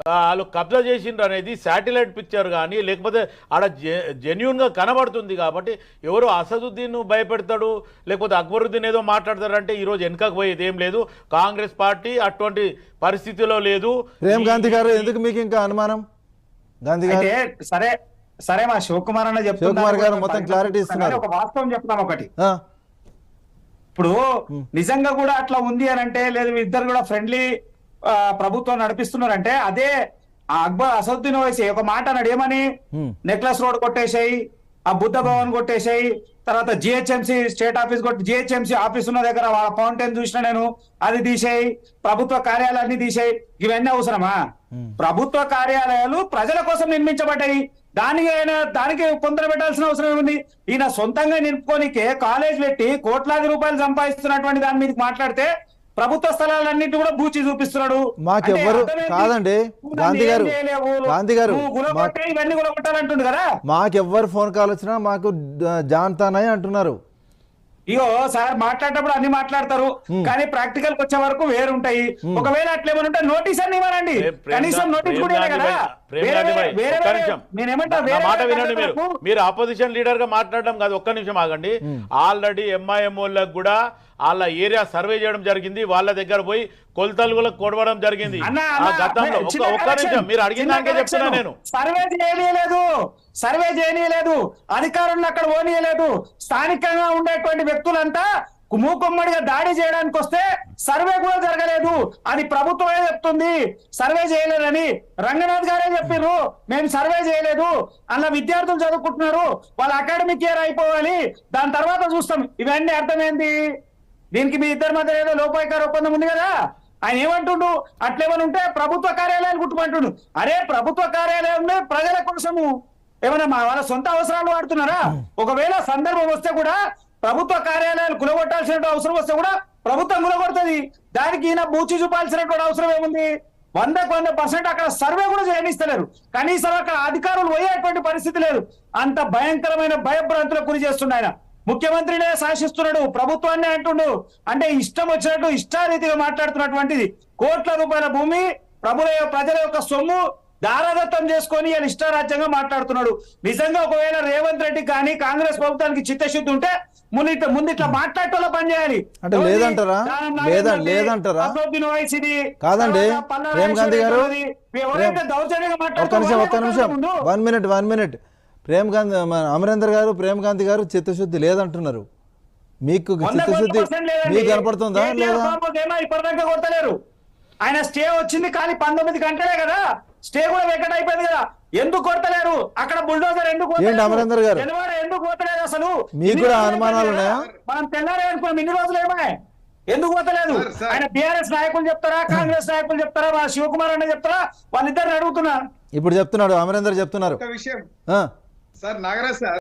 వాళ్ళు కబ్జా చేసిండ్రు అనేది శాటిలైట్ పిక్చర్ కానీ లేకపోతే ఆడ జెన్యున్గా కనబడుతుంది కాబట్టి ఎవరు అసదుద్దీన్ భయపెడతాడు లేకపోతే అక్బరుద్దీన్ ఏదో మాట్లాడతారంటే ఈరోజు వెనకకు పోయేది ఏం లేదు. కాంగ్రెస్ పార్టీ అటువంటి పరిస్థితిలో లేదు. ప్రేమ్ గాంధీ గారు ఎందుకు మీకు ఇంకా అనుమానం? గాంధీ గారు సరే సరే మా శివకుమార్ అన్న శివకుమార్ గారు మొత్తం క్లారిటీ ఇస్తున్నారు. ఒక వాస్తవం చెప్తాం ఒకటి. ఇప్పుడు నిజంగా కూడా అట్లా ఉంది అని అంటే లేదు ఇద్దరు కూడా ఫ్రెండ్లీ ప్రభుత్వం నడిపిస్తున్నారంటే అదే అక్బర్ అసదుద్దీన్ ఓవైసీ ఒక మాట అన్నాడు ఏమని, నెక్లెస్ రోడ్ కొట్టేసాయి, ఆ బుద్ధ భవన్ కొట్టేసాయి, తర్వాత జిహెచ్ఎంసీ స్టేట్ ఆఫీస్ కొట్టి జిహెచ్ఎంసీ ఆఫీస్ ఉన్న దగ్గర వాళ్ళ ఫౌంటైన్ చూసిన నేను అది తీసేయి, ప్రభుత్వ కార్యాలయాన్ని తీసేయి. ఇవన్నీ అవసరమా? ప్రభుత్వ కార్యాలయాలు ప్రజల కోసం నిర్మించబడ్డాయి. దానికి పొందర పెట్టాల్సిన అవసరం ఏముంది? ఈయన సొంతంగా నింపుకోనికే కాలేజ్ పెట్టి కోట్లాది రూపాయలు సంపాదిస్తున్నటువంటి దాని మీద మాట్లాడితే ప్రభుత్వ స్థలాలన్నింటి కూడా బూచి చూపిస్తున్నాడు. మాకెవ్వరు కాదండి గాంధీ గారు, గాంధీ గారు ఇవన్నీ కూడా కొట్టాలంటుండు కదా. మాకెవ్వరు ఫోన్ కాల్ వచ్చినా మాకు జాన్తానని అంటున్నారు. ఇగో సార్ మాట్లాడేటప్పుడు అన్ని మాట్లాడతారు కానీ ప్రాక్టికల్ కి వచ్చే వరకు వేరుంటాయి. ఒకవేళ అట్లేమని ఉంటే నోటీస్ అన్ని ఇవ్వనండి, కనీసం నోటీస్ కూడా కదా. మాట వినండి. మీరు అపోజిషన్ లీడర్ గా మాట్లాడడం కాదు, ఒక్క నిమిషం ఆగండి. ఆల్రెడీ ఎంఐఎం వాళ్ళకి కూడా వాళ్ళ ఏరియా సర్వే చేయడం జరిగింది, వాళ్ళ దగ్గర పోయి కొలతలు కూడా కొడవడం జరిగింది గతంలో. ఒక్క నిమిషం మీరు అడిగిన దానికే చెప్తున్నా నేను. సర్వే చేయలేదు, అధికారులను అక్కడ ఓనియలేదు. స్థానికంగా ఉండేటువంటి వ్యక్తులంతా మూకుమ్మడిగా దాడి చేయడానికి వస్తే సర్వే కూడా జరగలేదు. అది ప్రభుత్వమే చెప్తుంది సర్వే చేయలేదని. రంగనాథ్ గారే చెప్పారు మేము సర్వే చేయలేదు, అలా విద్యార్థులు చదువుకుంటున్నారు, వాళ్ళ అకాడమిక్ ఇయర్ అయిపోవాలి, దాని తర్వాత చూస్తాం. ఇవన్నీ అర్థమైంది. దీనికి మీ ఇద్దరి మధ్య ఏదో లోపాయికార ఒప్పందం ఉంది కదా. ఆయన ఏమంటుండు, అట్లేమని ఉంటే ప్రభుత్వ కార్యాలయాలు గుట్టుమంటుండు. అరే ప్రభుత్వ కార్యాలయం ప్రజల కోసము ఏమన్నా వాళ్ళ సొంత అవసరాలు వాడుతున్నారా? ఒకవేళ సందర్భం వస్తే కూడా ప్రభుత్వ కార్యాలయాలు కులగొట్టాల్సిన అవసరం వస్తే కూడా ప్రభుత్వం కులగొడుతుంది. దానికి ఈయన బూచి చూపాల్సినటువంటి అవసరం ఏముంది? 100% అక్కడ సర్వే కూడా చేయనిస్తలేరు. కనీసం అక్కడ అధికారులు పోయేటువంటి పరిస్థితి లేదు. అంత భయంకరమైన భయభ్రాంతులకు గురి చేస్తుండ ఆయన. ముఖ్యమంత్రినే శాసిస్తున్నాడు, ప్రభుత్వాన్ని అంటుండు. అంటే ఇష్టం వచ్చినట్టు ఇష్టారీతిగా మాట్లాడుతున్నటువంటిది. కోట్ల రూపాయల భూమి ప్రజల యొక్క సొమ్ము దారాదత్తం చేసుకొని ఆయన ఇష్టారాజ్యంగా మాట్లాడుతున్నాడు. నిజంగా ఒకవేళ రేవంత్ రెడ్డి కానీ కాంగ్రెస్ ప్రభుత్వానికి చిత్తశుద్ధి ఉంటే ముందు ఇట్లా మాట్లాడటంలో పనిచేయాలి. అంటే లేదంటారా? లేదంటారా? కాదండి ప్రేమ్ గాంధీ గారు, ఒక్క నిమిషం 1 minute. ప్రేమ్ గాంధీ అమరేందర్ గారు, ప్రేమ్ గాంధీ గారు చిత్తశుద్ధి లేదంటున్నారు. మీకు చిత్తశుద్ధి మీకు కనపడుతుందా లేదా? ఇప్పటిదాకా కొడతలేరు. ఆయన స్టే వచ్చింది కానీ 19 గంటలే కదా, స్టే కూడా వెకట్ అయిపోయింది కదా. ఎందుకు కొడతలేరు? అక్కడ బుల్డోజర్ ఎందుకు అమరేందర్ గారు ఎందుకు పోతలేదు? అసలు మీకు కూడా అనుమానాలు ఉన్నాయా? మనం తెల్లారే అనుకున్నాం, ఇన్ని రోజులు ఏమే ఎందుకు పోతలేదు? ఆయన బీఆర్ఎస్ నాయకులు చెప్తారా, కాంగ్రెస్ నాయకులు చెప్తారా, మా శివకుమార్ అన్న చెప్తారా? వాళ్ళిద్దరిని అడుగుతున్నా. ఇప్పుడు చెప్తున్నాడు అమరేందర్ చెప్తున్నారు. Sir Nagaraj sir